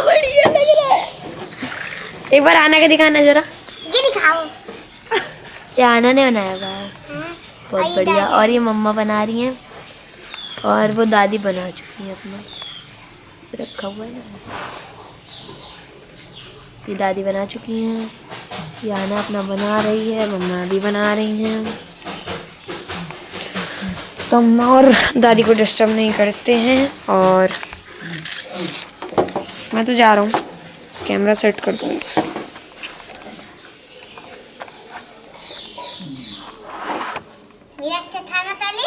बढ़िया लग रहा है। एक बार आना के दिखाना जरा। ये दिखाओ। ये आना ने बनाया हुआ है। बहुत बढ़िया। और ये मम्मा बना रही हैं और वो दादी बना चुकी है अपना रखा हुआ है ना। ये दादी बना चुकी हैं, ये आना अपना बना रही है, मम्मा भी बना रही हैं। तो मम्मा और दादी को डिस्टर्ब नहीं करते हैं और मैं तो जा रहा हूँ, कैमरा सेट कर दूँगी। मेरा अच्छा था ना पहले।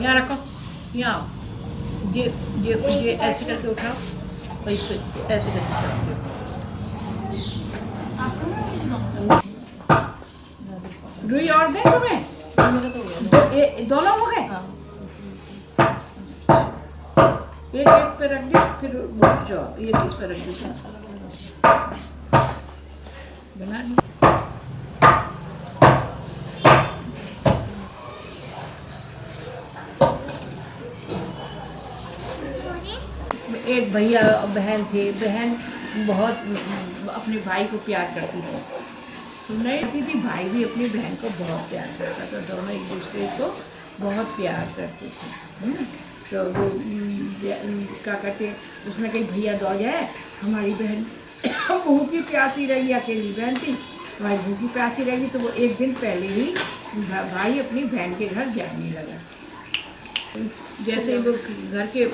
यहाँ रखो, यहाँ ये ऐसे करके उठाओ और इसको ऐसे करके उठाओ। रुई और दे तुम्हें? ये दोनों हो गए? एक पे रख दे, फिर उठ जाओ, ये इस पे रख दो। बना ली। एक भैया बहन थे, बहन बहुत अपने भाई को प्यार करती थी, सुनने आती थी। भाई भी अपनी बहन को बहुत प्यार करता था, दोनों एक दूसरे को बहुत प्यार करते थे। तो वो क्या कहते, उसमें कहीं भैया दौड़ जाए, हमारी बहन भूखी प्यासी रही, अकेली बहन थी, हमारी भूखी प्यासी रही, तो वो एक दिन पहले ही भाई अपनी बहन के घर जाने लगा। जैसे वो घर के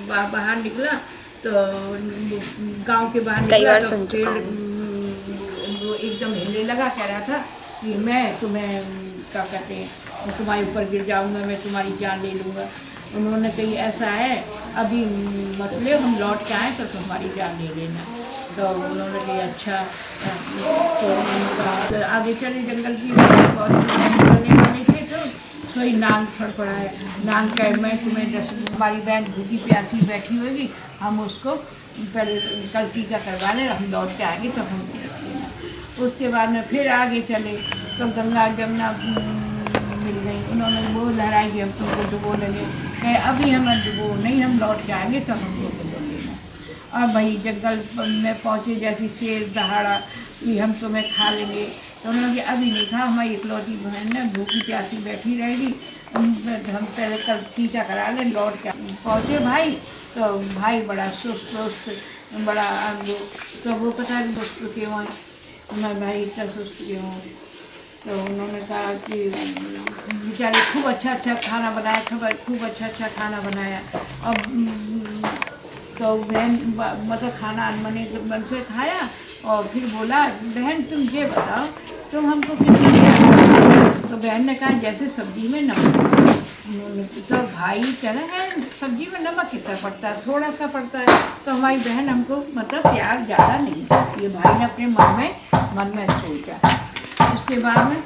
बाहर निकला तो गांव के बाहर निकला तो पेड़ वो एकदम हिलने लगा, कह रहा था कि मैं तुम्हें क्या कहते हैं तुम्हारे ऊपर गिर जाऊंगा, मैं तुम्हारी जान ले लूँगा। उन्होंने कही ऐसा है, अभी मतलब हम लौट के आए तो तुम्हारी जान ले लेना। तो उन्होंने कही अच्छा। तो आगे चले जंगल की निकलने वाले थे तो कोई नांग फड़फड़ा है, नांग कह मैं तुम्हें हमारी बहन भूखी प्यासी बैठी होगी, हम उसको पहले कल टीका करवा लें, हम लौट के आएंगे तो हम देना। उसके बाद में फिर आगे चले तो गंगा जमुना मिल गई, उन्होंने वो लहराई कि हम तुमको डुबो लेंगे, कहे अभी हम डुबो नहीं, हम लौट के आएंगे तो हम लोग डुबो लेना। और भाई जंगल में पहुँचे, जैसी शेर दहाड़ा कि हम तुम्हें खा लेंगे, तो उन्होंने कहा अभी नहीं खा, हमारी इकलौती बहन ने भूखी प्यासी बैठी रहेगी, हम पहले कल टीका करा लें, लौट के पहुँचे भाई। तो भाई बड़ा सुस्त बड़ा तो वो पता नहीं सुस्त क्यों है, मैं भाई इतना सुस्त क्यों हूँ। तो उन्होंने कहा कि बेचारे खूब अच्छा खाना बनाया, खूब अच्छा खाना बनाया। अब तो बहन मतलब खाना अनमने मन से खाया और फिर बोला बहन तुम ये बताओ तुम हमको कितनी। तो बहन ने कहा जैसे सब्जी में नमक। तो भाई कह रहे हैं सब्जी में नमक कितना पड़ता है, थोड़ा सा पड़ता है। तो हमारी बहन हमको मतलब प्यार ज़्यादा नहीं करती है, भाई ने अपने मन में सोचा। उसके बाद में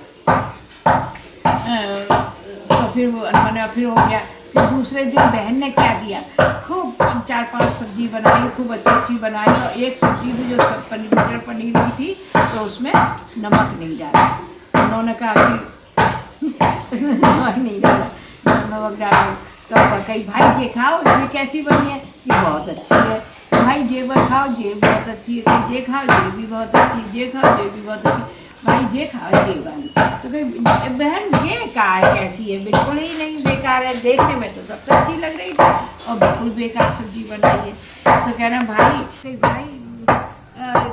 तो फिर वो अनमना फिर हो गया। फिर दूसरे दिन बहन ने क्या किया, खूब 4-5 सब्जी बनाई, खूब अच्छी बनाई, और एक सब्जी में जो मटर पनीर की थी तो उसमें नमक नहीं डाला। उन्होंने कहा कि नमक नहीं डाला, नमक डाला। तो कहीं भाई ये खाओ ये कैसी बनी है, ये बहुत अच्छी है। भाई ये खाओ ये बहुत अच्छी है, ये खाओ ये भी बहुत अच्छी है, ये खाओ ये भी बहुत अच्छी है, भाई ये खाओ ये वाली। तो कहीं बहन ये कार कैसी है, बिल्कुल ही नहीं, बेकार है, देखने में तो सबसे अच्छी लग रही थी और बिल्कुल बेकार सब्जी बनाई है। तो कह रहे भाई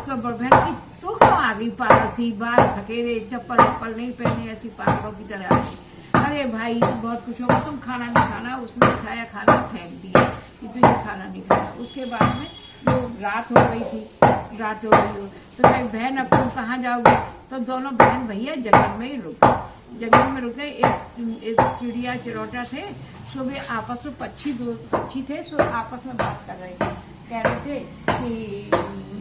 तो बहन की तो क्यों आ गई पागल सी, बाल फकेरे, चप्पल नहीं पहने, ऐसी पागलों की तरह आ गई। अरे भाई बहुत कुछ होगा, तुम खाना नहीं खाना, उसने खाया खाना फेंक दिया कि तुझे खाना नहीं खाना। उसके बाद में वो रात हो गई थी, रात हो गई हो तो कहीं बहन अब तुम कहाँ जाओगे। तो दोनों बहन भैया जंगल में ही जंगल में रुके। एक चिड़िया चिरौटा थे, सुबह आपस में दो पक्षी थे, सो आपस में बात कर रहे थे, कह रहे थे कि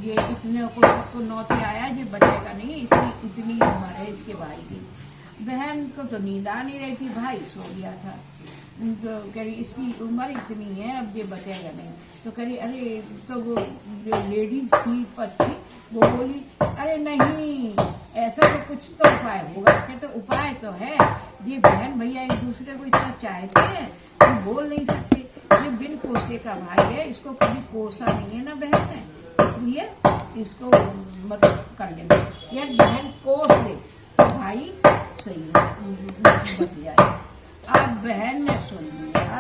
ये इतने को सबको नौते आया, ये बचेगा नहीं, इसकी इतनी उम्र है इसके भाई की। बहन को तो नींद आ नहीं रही थी, भाई सो गया था। तो कह रही इसकी उम्र इतनी है, अब ये बचेगा नहीं। तो कह रही अरे, तो वो जो लेडीज थी पक्षी वो बोली अरे नहीं, ऐसा तो कुछ तो उपाय होगा। कहते तो उपाय तो है, ये बहन भैया एक दूसरे को इतना चाहते हैं कि बोल नहीं सकते। ये बिन कोसे का भाई है, इसको कभी कोसा नहीं है ना बहन ने, इसलिए इसको मतलब कर लेंगे। या बहन कोस ले तो भाई सही बच जाए। अब बहन ने सुन लिया,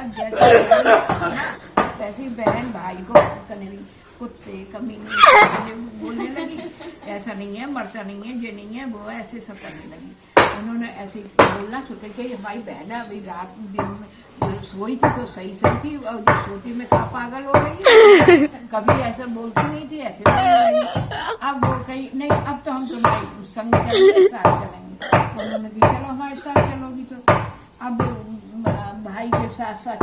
जैसे बहन भाई को कुत्ते कमीने बोलने लगी, ऐसा नहीं है, मरता नहीं है, ये नहीं है, वो ऐसे सब करने लगी। उन्होंने ऐसे बोलना शुरू कर दिया, भाई बहन है अभी रात दिन में सोई थी तो सही थी, और जो सोती में क्या पागल हो गई है, कभी ऐसा बोलती नहीं थी, ऐसे बोलने लगी। अब वो कही नहीं, अब तो हम तुम्हारे संग चलेंगे, साथ चलेंगे। उन्होंने कहा चलो हमारे साथ चलोगी। तो अब भाई के साथ साथ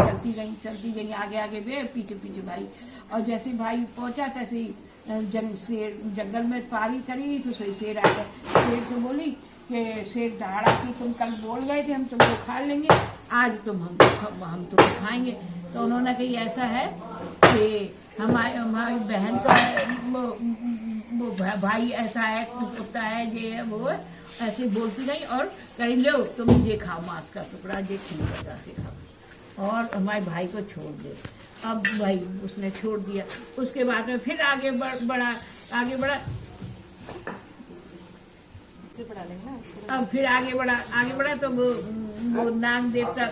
चलती गई, आगे आगे वे पीछे पीछे भाई। और जैसे भाई पहुंचा तैसे ही जंगल में पारी करी तो सही शेर आ गया। शेर से बोली कि शेर दहाड़ा कि तुम कल बोल गए थे हम तुमको खा लेंगे, आज हम तुमको खाएंगे। तो उन्होंने कही ऐसा है कि हमारी बहन तो है, वो भाई ऐसा है, कुत्ता है, ये है, वो है, ऐसे बोलती गई। और कहीं लो तुम ये खाओ मांस का टुकड़ा, ये ठीक वजह से खाओ, और हमारे भाई को छोड़ दे। अब भाई उसने छोड़ दिया। उसके बाद में फिर आगे बढ़ा। अब फिर आगे बढ़ा तो वो नाग देवता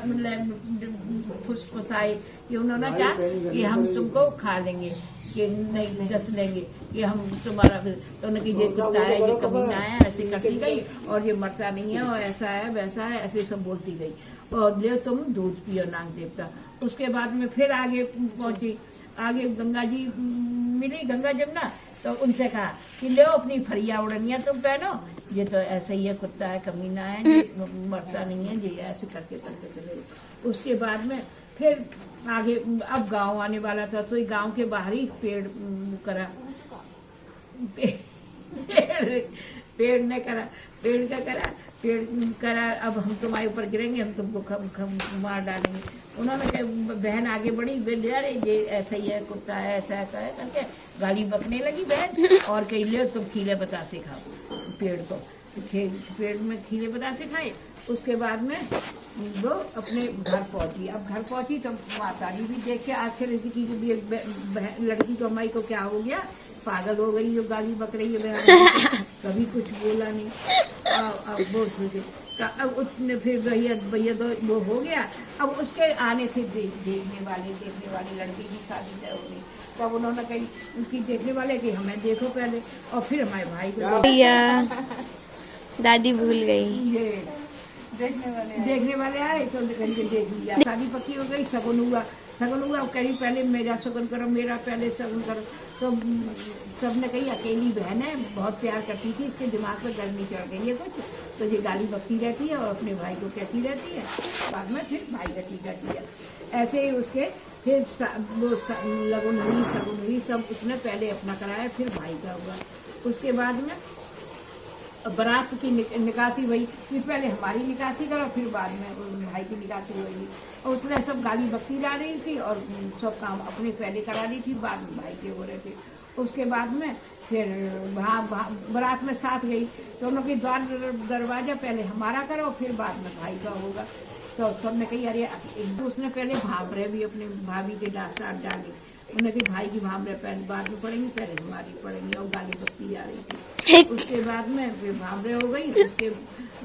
फुसफुसाए कि उन्होंने कहा कि हम तुमको खा लेंगे, कि नहीं डस लेंगे, कि हम तुम्हारा। तो उन्होंने ये कुत्ता है, ये कमीना है, ऐसे करती गई, और ये मरता नहीं है, और ऐसा है वैसा है, ऐसे सब बोलती गई। और ले तुम दूध पियो नाग देवता। उसके बाद में फिर आगे पहुंची, आगे गंगा जी मिली, गंगा जमुना। तो उनसे कहा कि लो अपनी फरिया उड़निया तुम पहनो, ये तो ऐसे ही है, कुत्ता है, कमीना है, ये मरता नहीं है, ये ऐसे करके चले। उसके बाद में फिर आगे अब गांव आने वाला था, तो गांव के बाहर ही पेड़ करा, पेड़ करा अब हम तुम्हारे ऊपर गिरेंगे, हम तुमको मार डालेंगे। उन्होंने कहा बहन आगे बढ़ी, अरे ये ऐसा ही है, कुत्ता है, ऐसा है करके गाली बकने लगी बहन। और कही ले तुम खीले बतासे खाओ पेड़ को, पेड़ में खीले बतासे खाए। उसके बाद में वो अपने घर पहुंची। अब घर पहुंची तो मातारी भी देख के आखिर की लड़की को हमारी को क्या हो गया, पागल हो गई, जो गाली बक रही है, कभी कुछ बोला नहीं। अब वो अब उसने फिर भैया तो वो हो गया। अब उसके आने से देखने वाले लड़के की शादी तय हो गई। तब उन्होंने कही उनकी देखने वाले कि हमें देखो पहले, और फिर हमारे भाई को भैया दादी भूल गई। ये देखने वाले आए तो करके देख लिया। शादी पक्की हो गई, सगुन हुआ। कहीं पहले मेरा सगुन करो, मेरा पहले सगुन करो। तो सबने कही अकेली बहन है, बहुत प्यार करती थी, इसके दिमाग में गर्मी चढ़ गई है कुछ, तो ये गाली बकती रहती है और अपने भाई को कहती रहती है। बाद में फिर भाई रटी है। ऐसे ही उसके फिर वो लगन हुई, सगुन हुई, सब उसने पहले अपना कराया, फिर भाई का हुआ। उसके बाद में बारात की निकासी हुई, फिर पहले हमारी निकासी करो, फिर बाद में भाई की निकासी हुई। और उसने सब गाली बकती ला रही थी और सब काम अपने पहले करा रही थी, बाद में भाई के हो रहे थे। उसके बाद में फिर बारात में साथ गई, दोनों के दरवाजा पहले हमारा करो, फिर बाद में भाई का होगा। तो सबने कही अरे उसने पहले भावरे भी अपने भाभी के साथ डाली। उन्होंने कही भाई की भावरे पहले बाद में पड़ेंगी, पहले हमारी पड़ेंगी, और गाली बकती जा रही थी। उसके बाद में फिर भावरे हो गई। उसके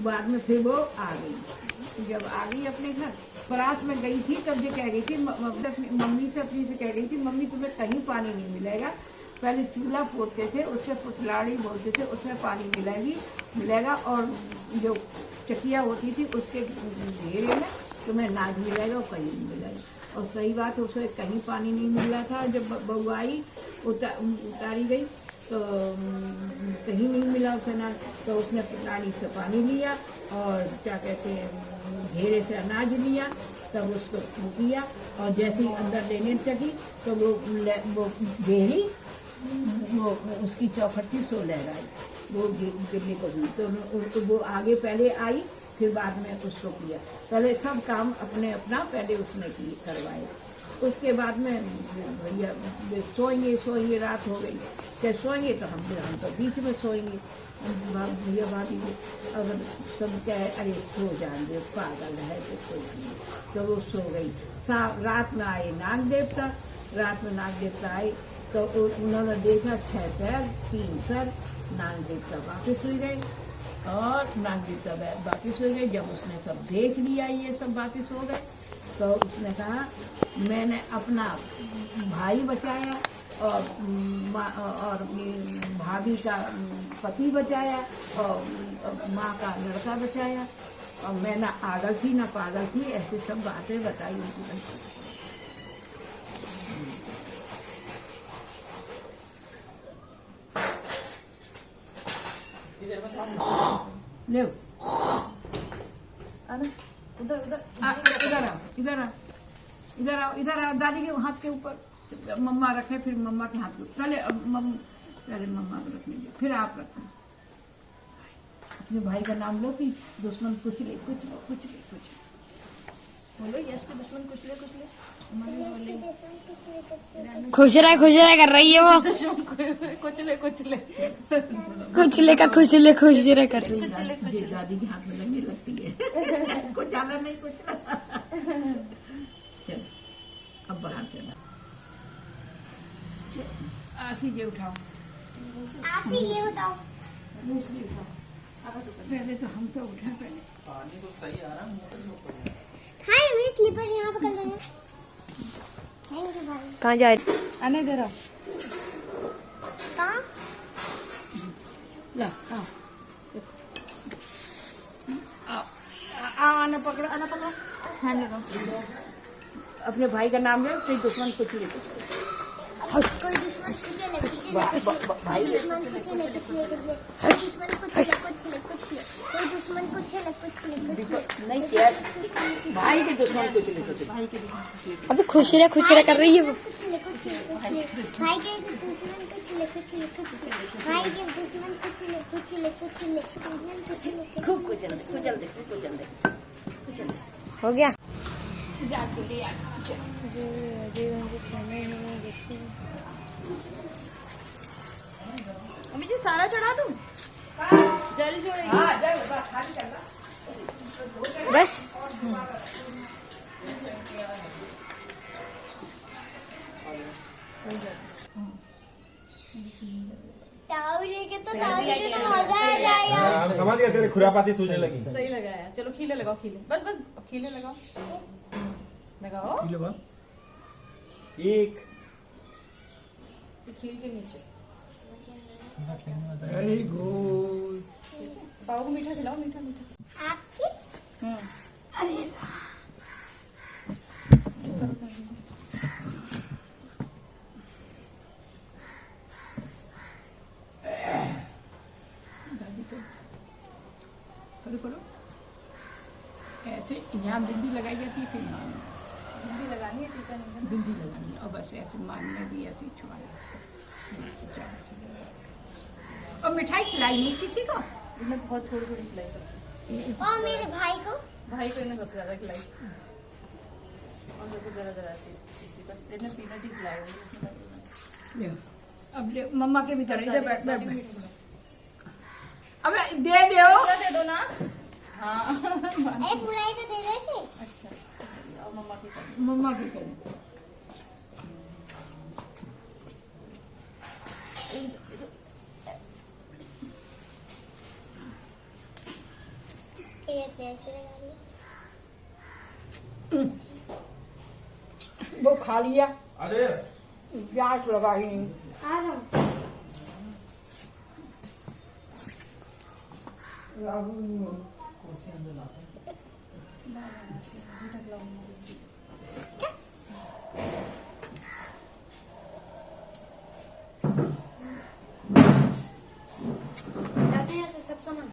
बाद में फिर वो आ गई। जब आ गई अपने घर, बारात में गई थी, तब ये कह गई थी मम्मी से, अपनी से कह गई थी मम्मी तुम्हें कहीं पानी नहीं मिलेगा, पहले चूल्हा पोतते थे, उससे पुतलाड़ी बोलते थे, उसमें पानी मिलेगा, और जो चकिया होती थी उसके घेरे में तुम्हें नाज मिलेगा, और कहीं नहीं मिलेगा। और सही बात, उसे कहीं पानी नहीं मिल रहा था। जब बहू आई उतारी गई तो कहीं नहीं मिला उसे ना, तो उसने पुतलाड़ी से पानी लिया और क्या कहते हैं घेरे से अनाज लिया, तब उसको किया, और जैसे ही अंदर लेने चली तो वो घेरी, वो उसकी चौखट थी, सो लहराई, वो गिरने को हुई। तो वो आगे पहले आई, फिर बाद में उसको किया। पहले सब काम अपना पहले उसने करवाए। उसके बाद में भैया सोएंगे रात हो गई, फिर सोएंगे तो हम तो बीच में सोएंगे। भैया भाभी अगर सब कहे अरे सो जाएंगे पागल है तो सो जाएंगे, तो वो सो गई। रात में आए नाग देवता, रात में नाग देवता आए तो उन्होंने देखा 6 पैर 3 सर, नाग देवता वापिस हो गए और नाग देवता वापिस हो गए। जब उसने सब देख लिया ये सब वापिस हो गए तो उसने कहा मैंने अपना भाई बचाया और अपनी भाभी का पति बचाया और माँ का लड़का बचाया, और मैं ना आगल थी ना पागल थी, ऐसे सब बातें बताई उनकी। ले उधर आओ दादी के हाथ के ऊपर मम्मा रखे, फिर मम्मा के हाथ में पहले पहले मम्मा को रख लीजिए, फिर आप रखें। अपने भाई का नाम लो कि दुश्मन कुछ ले बोलो, यश के दुश्मन कुछ ले खुश रहे कर रही है वो। कुचले का खुश रहे कर रही है। दादी के हाथ में लगने लगती है। कुछ ज्यादा नहीं कुछ। चल अब बाहर चला। आसी ये उठाओ, आसी ये बताओ। दूसरी उठाओ। पहले तो हम तो उठा पहले। पानी तो सही आ रहा है। हाँ मैं स्लीपर यहाँ पकड़ लेंगे। थैंक यू भाई। कहाँ जा रही? आने दे रहा। कहाँ? ला आना पकड़ो हैंड लगाओ। अपने भाई का नाम ले, कोई दुश्मन कुछ ले कोई दुश्मन भाई दुश्मन नहीं किया भाई के दुश्मन कुछ ले अभी खुश रहे कर रही है वो। खूब कुचल दे हो गया। जाके ले आ। अम्मी जी सारा चढ़ा दूं? जल जो है बस ताऊ लेके तो मजा आ जाएगा। हम समझ गए तेरे खुरापाती सूझने लगी। सही लगाया। चलो खीले लगाओ, खीले बस खीले लगाओ। एक खील के नीचे वेरी गुड। पाव को मीठा खिलाओ, मीठा आपकी करो ऐसे यहाँ बिंदी लगाई जाती है, फिर मारना बिंदी लगानी है, टीका नहीं बिंदी लगानी और बस ऐसे मारने भी ऐसे छुड़ाया। और मिठाई खिलाई नहीं किसी को? इन्हें बहुत थोड़ी खिलाई सबसे। और मेरे भाई को भाई को इन्हें सबसे ज्यादा खिलाई और सबको जरा सी इसी बस इन्हें पीनट ही खिलाए होंगे। ले, अब ले मम्मा के भी तरह इधर बैठ बैठ। अब दे दो दो ना। हाँ पूरा ही तो दे रहे थे। अच्छा और मम्मा की तरफ। मम्मा की करें। ये कैसे लगा रही है? वो खा लिया, आदेश प्याज लगा ही नहीं। आ रहा हूँ। दादी ऐसे सब सामान